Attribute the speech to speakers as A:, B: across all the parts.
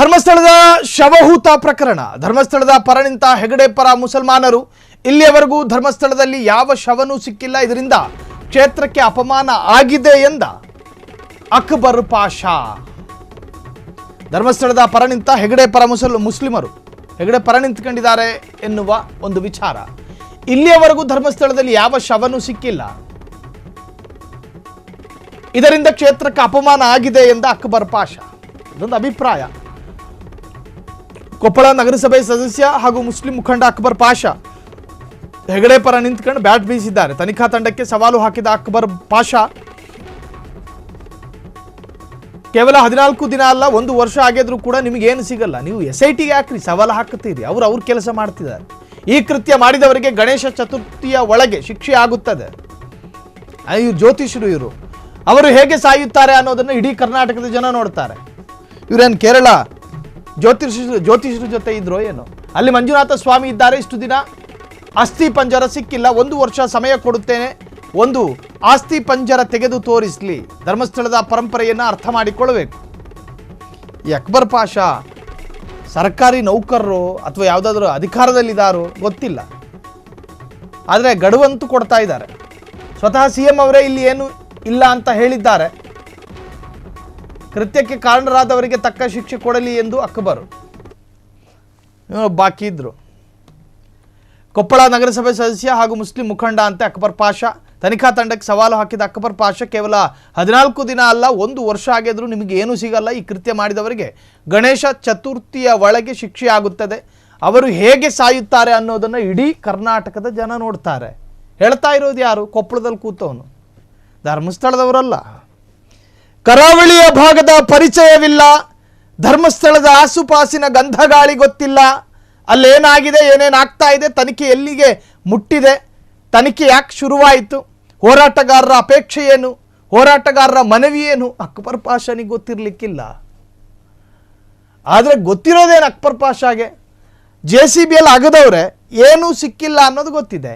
A: ಧರ್ಮಸ್ಥಳದ ಶವಹೂತ ಪ್ರಕರಣ. ಧರ್ಮಸ್ಥಳದ ಪರ ನಿಂತ ಹೆಗಡೆ ಪರ ಮುಸಲ್ಮಾನರು ಇಲ್ಲಿಯವರೆಗೂ ಧರ್ಮಸ್ಥಳದಲ್ಲಿ ಯಾವ ಶವನೂ ಸಿಕ್ಕಿಲ್ಲ, ಇದರಿಂದ ಕ್ಷೇತ್ರಕ್ಕೆ ಅಪಮಾನ ಆಗಿದೆ ಎಂದ ಅಕ್ಬರ್ ಪಾಷಾ. ಧರ್ಮಸ್ಥಳದ ಪರ ನಿಂತ ಹೆಗಡೆ ಪರ ಮುಸ್ಲಿಮರು ಹೆಗಡೆ ಪರ ನಿಂತ್ಕೊಂಡಿದ್ದಾರೆ ಎನ್ನುವ ಒಂದು ವಿಚಾರ. ಇಲ್ಲಿಯವರೆಗೂ ಧರ್ಮಸ್ಥಳದಲ್ಲಿ ಯಾವ ಶವನೂ ಸಿಕ್ಕಿಲ್ಲ, ಇದರಿಂದ ಕ್ಷೇತ್ರಕ್ಕೆ ಅಪಮಾನ ಆಗಿದೆ ಎಂದ ಅಕ್ಬರ್ ಪಾಷಾ. ಇದೊಂದು ಅಭಿಪ್ರಾಯ. ಕೊಪ್ಪಳ ನಗರಸಭೆ ಸದಸ್ಯ ಹಾಗೂ ಮುಸ್ಲಿಂ ಮುಖಂಡ ಅಕ್ಬರ್ ಪಾಷಾ ಹೆಗಡೆ ಪರ ನಿಂತ್ಕೊಂಡು ಬ್ಯಾಟ್ ಬೀಸಿದ್ದಾರೆ. ತನಿಖಾ ತಂಡಕ್ಕೆ ಸವಾಲು ಹಾಕಿದ ಅಕ್ಬರ್ ಪಾಷಾ, ಕೇವಲ 14 ದಿನ ಅಲ್ಲ, 1 ವರ್ಷ ಆಗಿದ್ರೂ ಕೂಡ ನಿಮಗೇನು ಸಿಗಲ್ಲ, ನೀವು SITಗೆ ಯಾಕ್ರಿ ಸವಾಲು ಹಾಕುತ್ತೀರಿ? ಅವ್ರ ಕೆಲಸ ಮಾಡ್ತಿದ್ದಾರೆ. ಈ ಕೃತ್ಯ ಮಾಡಿದವರಿಗೆ ಗಣೇಶ ಚತುರ್ಥಿಯ ಒಳಗೆ ಶಿಕ್ಷೆ ಆಗುತ್ತದೆ. ಇವ್ರು ಜ್ಯೋತಿಷರು, ಅವರು ಹೇಗೆ ಸಾಯುತ್ತಾರೆ ಅನ್ನೋದನ್ನು ಇಡೀ ಕರ್ನಾಟಕದ ಜನ ನೋಡ್ತಾರೆ. ಇವರೇನು ಕೇರಳ ಜ್ಯೋತಿಷರ ಜೊತೆ ಇದ್ರೋ ಏನೋ? ಅಲ್ಲಿ ಮಂಜುನಾಥ ಸ್ವಾಮಿ ಇದ್ದಾರೆ, ಇಷ್ಟು ದಿನ ಅಸ್ಥಿ ಪಂಜರ ಸಿಕ್ಕಿಲ್ಲ, 1 ವರ್ಷ ಸಮಯ ಕೊಡುತ್ತೇನೆ, ಒಂದು ಆಸ್ತಿ ಪಂಜರ ತೆಗೆದು ತೋರಿಸಲಿ. ಧರ್ಮಸ್ಥಳದ ಪರಂಪರೆಯನ್ನು ಅರ್ಥ ಮಾಡಿಕೊಳ್ಳಬೇಕು. ಈ ಅಕ್ಬರ್ ಪಾಷಾ ಸರ್ಕಾರಿ ನೌಕರರು ಅಥವಾ ಯಾವುದಾದ್ರೂ ಅಧಿಕಾರದಲ್ಲಿದ್ದಾರೋ ಗೊತ್ತಿಲ್ಲ, ಆದರೆ ಗಡುವಂತೂ ಕೊಡ್ತಾ ಇದ್ದಾರೆ. ಸ್ವತಃ CM ಅವರೇ ಇಲ್ಲಿ ಏನು ಇಲ್ಲ ಅಂತ ಹೇಳಿದ್ದಾರೆ. ಕೃತ್ಯಕ್ಕೆ ಕಾರಣರಾದವರಿಗೆ ತಕ್ಕ ಶಿಕ್ಷೆ ಕೊಡಲಿ ಎಂದು ಅಕ್ಬರ್ ಬಾಕಿ ಇದ್ರು. ಕೊಪ್ಪಳ ನಗರಸಭೆ ಸದಸ್ಯ ಹಾಗೂ ಮುಸ್ಲಿಂ ಮುಖಂಡ ಅಂತೆ ಅಕ್ಬರ್ ಪಾಷಾ. ತನಿಖಾ ತಂಡಕ್ಕೆ ಸವಾಲು ಹಾಕಿದ ಅಕ್ಬರ್ ಪಾಷಾ, ಕೇವಲ 14 ದಿನ ಅಲ್ಲ, 1 ವರ್ಷ ಆಗಿದ್ರೂ ನಿಮಗೆ ಏನೂ ಸಿಗಲ್ಲ. ಈ ಕೃತ್ಯ ಮಾಡಿದವರಿಗೆ ಗಣೇಶ ಚತುರ್ಥಿಯ ಒಳಗೆ ಶಿಕ್ಷೆ ಆಗುತ್ತದೆ. ಅವರು ಹೇಗೆ ಸಾಯುತ್ತಾರೆ ಅನ್ನೋದನ್ನು ಇಡೀ ಕರ್ನಾಟಕದ ಜನ ನೋಡ್ತಾರೆ. ಹೇಳ್ತಾ ಇರೋದು ಯಾರು? ಕೊಪ್ಪಳದಲ್ಲಿ ಕೂತವನು, ಧರ್ಮಸ್ಥಳದವರಲ್ಲ. ಕರಾವಳಿಯ ಭಾಗದ ಪರಿಚಯವಿಲ್ಲ, ಧರ್ಮಸ್ಥಳದ ಆಸುಪಾಸಿನ ಗಂಧಗಾಳಿ ಗೊತ್ತಿಲ್ಲ, ಅಲ್ಲೇನಾಗಿದೆ, ಏನೇನಾಗ್ತಾ ಇದೆ, ತನಿಖೆ ಎಲ್ಲಿಗೆ ಮುಟ್ಟಿದೆ, ತನಿಖೆ ಯಾಕೆ ಶುರುವಾಯಿತು, ಹೋರಾಟಗಾರರ ಅಪೇಕ್ಷೆ ಏನು, ಹೋರಾಟಗಾರರ ಮನವಿ ಏನು, ಅಕ್ಬರ್ ಪಾಷಾನಿಗೆ ಗೊತ್ತಿರಲಿಕ್ಕಿಲ್ಲ. ಆದರೆ ಗೊತ್ತಿರೋದೇನು ಅಕ್ಬರ್ ಪಾಷಾಗೆ? JCBಯಲ್ಲಿ ಆಗದವ್ರೆ ಏನೂ ಸಿಕ್ಕಿಲ್ಲ ಅನ್ನೋದು ಗೊತ್ತಿದೆ.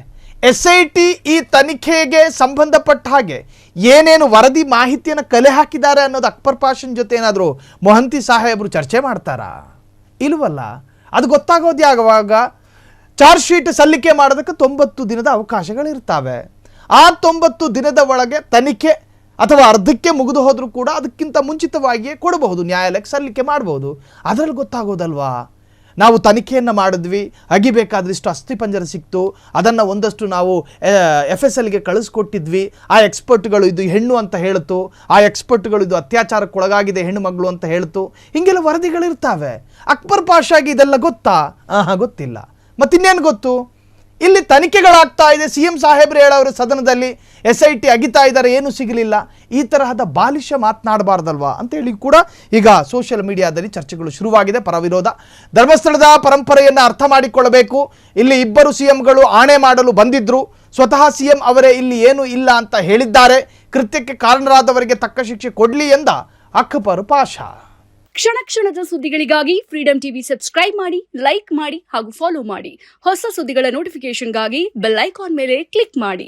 A: SIT ಈ ತನಿಖೆಗೆ ಸಂಬಂಧಪಟ್ಟ ಹಾಗೆ ಏನೇನು ವರದಿ ಮಾಹಿತಿಯನ್ನು ಕಲೆ ಹಾಕಿದ್ದಾರೆ ಅನ್ನೋದು ಅಕ್ಬರ್ ಪಾಷನ್ ಜೊತೆ ಏನಾದರೂ ಮೊಹಂತಿ ಸಾಹೇಬರು ಚರ್ಚೆ ಮಾಡ್ತಾರಾ? ಇಲ್ವಲ್ಲ. ಅದು ಗೊತ್ತಾಗೋದು ಯಾವಾಗ? ಚಾರ್ಜ್ ಶೀಟ್ ಸಲ್ಲಿಕೆ ಮಾಡೋದಕ್ಕೆ 90 ದಿನದ ಅವಕಾಶಗಳಿರ್ತವೆ. ಆ 90 ದಿನದ ಒಳಗೆ ತನಿಖೆ ಅಥವಾ ಅರ್ಧಕ್ಕೆ ಮುಗಿದು ಹೋದರೂ ಕೂಡ ಅದಕ್ಕಿಂತ ಮುಂಚಿತವಾಗಿಯೇ ಕೊಡಬಹುದು, ನ್ಯಾಯಾಲಯಕ್ಕೆ ಸಲ್ಲಿಕೆ ಮಾಡಬಹುದು. ಅದರಲ್ಲಿ ಗೊತ್ತಾಗೋದಲ್ವಾ? ನಾವು ತನಿಖೆಯನ್ನು ಮಾಡಿದ್ವಿ, ಅಗಿಬೇಕಾದ್ರಿಷ್ಟು ಅಸ್ಥಿ ಪಂಜರ ಸಿಕ್ತು, ಅದನ್ನು ಒಂದಷ್ಟು ನಾವು FSLಗೆ ಕಳಿಸ್ಕೊಟ್ಟಿದ್ವಿ, ಆ ಎಕ್ಸ್ಪರ್ಟ್ಗಳು ಇದು ಹೆಣ್ಣು ಅಂತ ಹೇಳ್ತು, ಆ ಎಕ್ಸ್ಪರ್ಟ್ಗಳು ಇದು ಅತ್ಯಾಚಾರಕ್ಕೊಳಗಾಗಿದೆ ಹೆಣ್ಣು ಮಗಳು ಅಂತ ಹೇಳ್ತು, ಹೀಗೆಲ್ಲ ವರದಿಗಳಿರ್ತವೆ. ಅಕ್ಬರ್ ಪಾಷಾಗೆ ಇದೆಲ್ಲ ಗೊತ್ತಾ? ಗೊತ್ತಿಲ್ಲ. ಮತ್ತಿನ್ನೇನು ಗೊತ್ತು? ಇಲ್ಲಿ ತನಿಖೆಗಳಾಗ್ತಾ ಇದೆ, CM ಸಾಹೇಬ್ರು ಹೇಳೋರು ಸದನದಲ್ಲಿ SIT ಅಗಿತಾ ಇದ್ದಾರೆ, ಏನೂ ಸಿಗಲಿಲ್ಲ. ಈ ತರಹದ ಬಾಲಿಶ ಮಾತನಾಡಬಾರ್ದಲ್ವಾ ಅಂತೇಳಿ ಕೂಡ ಈಗ ಸೋಷಿಯಲ್ ಮೀಡಿಯಾದಲ್ಲಿ ಚರ್ಚೆಗಳು ಶುರುವಾಗಿದೆ. ಪರವಿರೋಧ. ಧರ್ಮಸ್ಥಳದ ಪರಂಪರೆಯನ್ನು ಅರ್ಥ ಮಾಡಿಕೊಳ್ಳಬೇಕು. ಇಲ್ಲಿ 2 CMಗಳು ಆಣೆ ಮಾಡಲು ಬಂದಿದ್ರು, ಸ್ವತಃ CM ಅವರೇ ಇಲ್ಲಿ ಏನೂ ಇಲ್ಲ ಅಂತ ಹೇಳಿದ್ದಾರೆ. ಕೃತ್ಯಕ್ಕೆ ಕಾರಣರಾದವರಿಗೆ ತಕ್ಕ ಶಿಕ್ಷೆ ಕೊಡಲಿ ಎಂದ ಅಕ್ಬರ್ ಪಾಷಾ.
B: ಕ್ಷಣ ಕ್ಷಣದ ಸುದ್ದಿಗಳಿಗಾಗಿ ಫ್ರೀಡಂ ಟಿವಿ ಸಬ್ಸ್ಕ್ರೈಬ್ ಮಾಡಿ, ಲೈಕ್ ಮಾಡಿ ಹಾಗೂ ಫಾಲೋ ಮಾಡಿ. ಹೊಸ ಸುದ್ದಿಗಳ ನೋಟಿಫಿಕೇಶನ್ಗಾಗಿ ಬೆಲ್ ಐಕಾನ್ ಮೇಲೆ ಕ್ಲಿಕ್ ಮಾಡಿ.